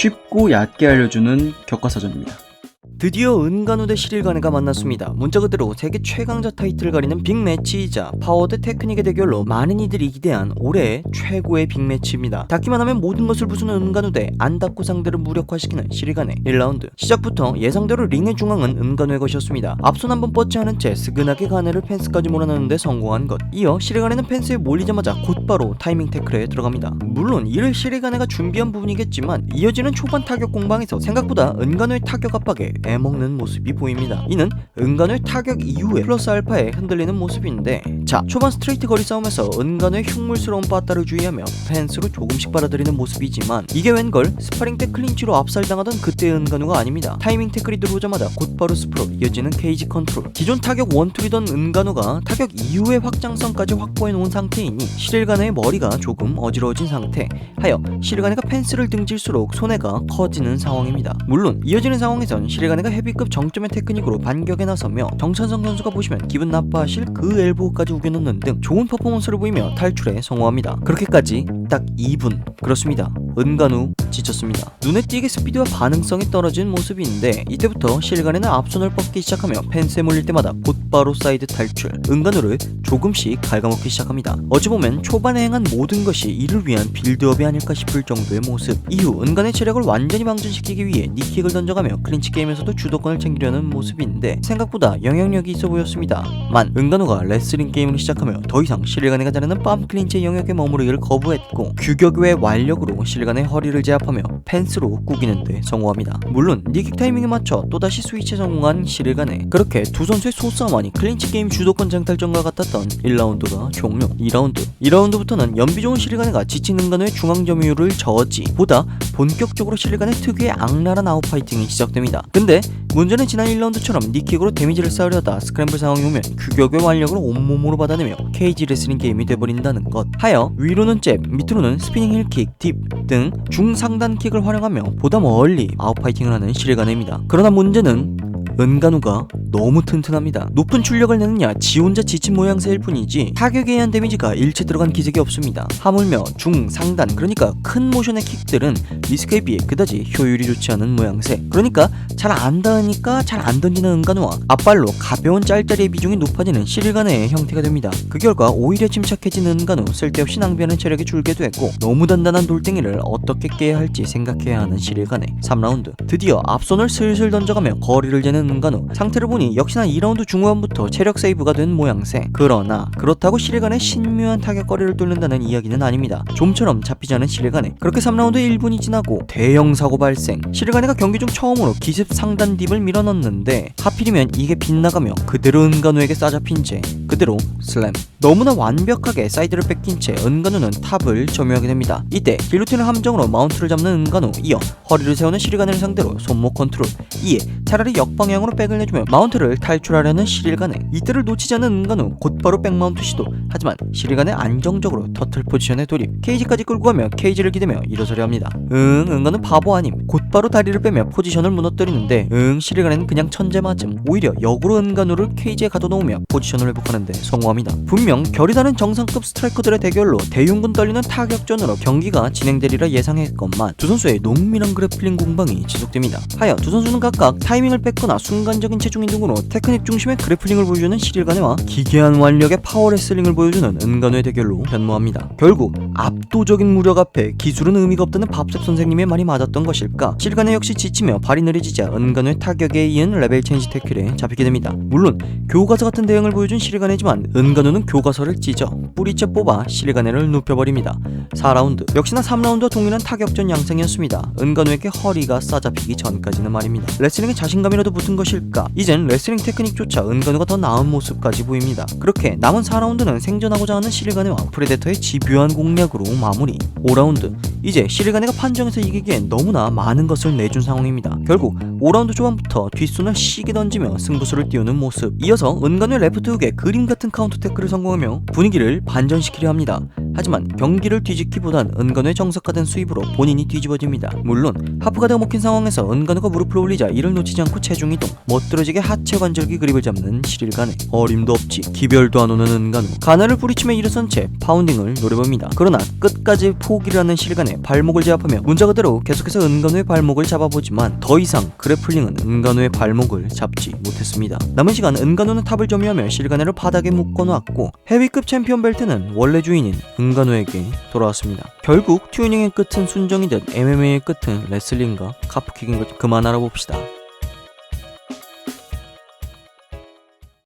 쉽고 얕게 알려주는 교과서전입니다. 드디어 은간우 대 시릴가네가 만났습니다. 문자 그대로 세계 최강자 타이틀을 가리는 빅매치이자 파워 대 테크닉의 대결로 많은 이들이 기대한 올해의 최고의 빅매치입니다. 닿기만 하면 모든 것을 부수는 은간우 대 안 닿고 상대를 무력화시키는 시릴가네. 1라운드 시작부터 예상대로 링의 중앙은 은간우의 것이었습니다. 앞손 한번 뻗지 않은 채 스근하게 가네를 펜스까지 몰아넣는데 성공한 것. 이어 시릴가네는 펜스에 몰리자마자 곧바로 타이밍 태클에 들어갑니다. 물론 이를 시릴가네가 준비한 부분이겠지만 이어지는 초반 타격 공방에서 생각보다 은간우의 타격 압박에 애먹는 모습이 보입니다. 이는 은간우의 타격 이후에 플러스 알파에 흔들리는 모습인데, 자, 초반 스트레이트 거리 싸움에서 은간우의 흉물스러운 빠따를 주의하며 펜스로 조금씩 빨아들이는 모습이지만 이게 웬걸 스파링 때 클린치로 압살당하던 그때의 은간우가 아닙니다. 타이밍 태클이 들어오자마자 곧바로 스프로 이어지는 케이지 컨트롤. 기존 타격 원툴이던 은간우가 타격 이후의 확장성까지 확보해 놓은 상태이니 시릴가네의 머리가 조금 어지러워진 상태 하여 시릴가네가 펜스를 등질수록 손해가 커지는 상황입니다. 물론 이어지는 상황에선 시릴가네가 헤비급 정점의 테크닉으로 반격에 나서며 정찬성 선수가 보시면 기분 나빠하실 그 엘보까지 우겨넣는 등 좋은 퍼포먼스를 보이며 탈출에 성공합니다. 그렇게까지 딱 2분. 그렇습니다. 은간우 지쳤습니다. 눈에 띄게 스피드와 반응성이 떨어진 모습인데 이때부터 시릴가네는 앞손을 뻗기 시작하며 펜스에 몰릴 때마다 곧바로 사이드 탈출. 은간우를 조금씩 갉아먹기 시작합니다. 어찌 보면 초반에 행한 모든 것이 이를 위한 빌드업이 아닐까 싶을 정도의 모습. 이후 은간의 체력을 완전히 방전시키기 위해 니킥을 던져가며 클린치 게임에서도 주도권을 챙기려는 모습인데 생각보다 영향력이 있어 보였습니다. 만 은간우가 레슬링 게임을 시작하며 더 이상 시릴가네가 자르는 빰 클린치의 영역에 머무르기를 거부했고 규격 외의 완력으로 시릴가네의 허리를 제압하며 펜스로 꾸기는데 성공합니다. 물론 니킥 타이밍에 맞춰 또다시 스위치에 성공한 시릴가네. 그렇게 두 선수의 소싸움하니 클린치 게임 주도권 쟁탈전과 같았던 1라운드가 종료. 2라운드부터는 연비 좋은 시릴가네가 지친 은간우의 중앙 점유율을 저지 보다 본격적으로 시릴가네 특유의 악랄한 아웃파이팅이 시작됩니다. 근데 문제는 지난 1라운드처럼 니킥으로 데미지를 쌓으려다 스크램블 상황이 오면 규격의 완력을 온몸으로 받아내며 케이지 레슬링 게임이 돼버린다는 것 하여 위로는 잽, 밑으로는 스피닝 힐킥, 딥 등 중상단 킥을 활용하며 보다 멀리 아웃파이팅을 하는 시릴가네입니다. 그러나 문제는 은간우가 너무 튼튼합니다. 높은 출력을 내느냐 지 혼자 지친 모양새일 뿐이지 타격에 의한 데미지가 일체 들어간 기색이 없습니다. 하물며 중, 상단 그러니까 큰 모션의 킥들은 리스크에 비해 그다지 효율이 좋지 않은 모양새. 그러니까 잘 안 닿으니까 잘 안 던지는 은간우와 앞발로 가벼운 짤짤이의 비중이 높아지는 시릴가네의 형태가 됩니다. 그 결과 오히려 침착해진 은간우, 쓸데없이 낭비하는 체력이 줄게 됐고 너무 단단한 돌덩이를 어떻게 깨야 할지 생각해야 하는 시릴가네. 3라운드 드디어 앞손을 슬슬 던져가며 거리를 재는 은간우. 상태를 보니 역시나 2라운드 중후반부터 체력 세이브가 된 모양새. 그러나 그렇다고 시릴가네 신묘한 타격거리를 뚫는다는 이야기는 아닙니다. 좀처럼 잡히지 않은 시릴가네. 그렇게 3라운드 1분이 지나고 대형 사고 발생. 시릴가네가 경기 중 처음으로 기습 상단 딥을 밀어넣는데 하필이면 이게 빗나가며 그대로 은간우에게 싸잡힌 채 그대로 슬램. 너무나 완벽하게 사이드를 뺏긴 채 은간우는 탑을 점유하게 됩니다. 이때 길로틴을 함정으로 마운트를 잡는 은간우, 이어 허리를 세우는 시릴가네를 상대로 손목 컨트롤, 이에 차라리 역방향으로 백을 내주며 마운트를 탈출하려는 시릴가네. 이때를 놓치지 않은 은간우 곧바로 백마운트 시도. 하지만 시릴가네 안정적으로 터틀 포지션에 돌입, 케이지까지 끌고 가며 케이지를 기대며 일어서려 합니다. 은간우 바보 아님. 곧바로 다리를 빼며 포지션을 무너뜨리는데 시릴가네는 그냥 천재 맞음. 오히려 역으로 은간우를 케이지에 가둬놓으며 포지션을 회복하는데 성공합니다. 분명 결이 다른 정상급 스트라이커들의 대결로 대흉군 떨리는 타격전으로 경기가 진행되리라 예상했건만 두 선수의 농밀한 그래플링 공방이 지속됩니다. 하여 두 선수는 각각 타이밍을 뺏거나 순간적인 체중 이동으로 테크닉 중심의 그래플링을 보여주는 시릴가네와 기괴한 완력의 파워 레슬링을 보여주는 은간우의 대결로 변모합니다. 결국 압도적인 무력 앞에 기술은 의미가 없다는 밥셉 선생님의 말이 맞았던 것일까? 시릴가네 역시 지치며 발이 느려지자 은간우의 타격에 이은 레벨 체인지 태클에 잡히게 됩니다. 물론 교과서 같은 대응을 보여준 시릴가네지만 은간우는 교과서를 찢어 뿌리째 뽑아 시릴가네를 눕혀버립니다. 4라운드 역시나 3라운드와 동일한 타격전 양상이었습니다. 은간우에게 허리가 싸잡히기 전까지는 말입니다. 레슬링에 자신감이라도 붙은 것일까? 이젠 레슬링 테크닉조차 은간우가 더 나은 모습까지 보입니다. 그렇게 남은 4라운드는 생존하고자 하는 시릴가네와 프레데터의 집요한 공략으로 마무리. 5라운드 이제 시릴가네가 판정에서 이기기엔 너무나 많은 것을 내준 상황입니다. 결국 5라운드 초반부터 뒷손을 시게 던지며 승부수를 띄우는 모습. 이어서 은간우의 레프트 훅에 그림 같은 카운터 태클을 성공하며 분위기를 반전시키려 합니다. 하지만 경기를 뒤집기보단 은간우의 정석화된 수입으로 본인이 뒤집어집니다. 물론 하프가드가 먹힌 상황에서 은간우가 무릎을 올리자 이를 놓치지 않고 체중 이동, 멋들어지게 하체 관절기 그립을 잡는 시릴가네. 어림도 없지 기별도 안 오는 은간우. 가나를 뿌리치며 일어선 채 파운딩을 노려봅니다. 그러나 끝까지 포기를 하는 시릴가네. 발목을 제압하며 문자 그대로 계속해서 은간우의 발목을 잡아보지만 더 이상 그래플링은 은간우의 발목을 잡지 못했습니다. 남은 시간 은간우는 탑을 점유하며 시릴가네를 바닥에 묶어놨고 헤비급 챔피언 벨트는 원래 주인인 은간우에게 돌아왔습니다. 결국 튜닝의 끝은 순정이듯 MMA의 끝은 레슬링과 카프킥인 것 그만 알아봅시다.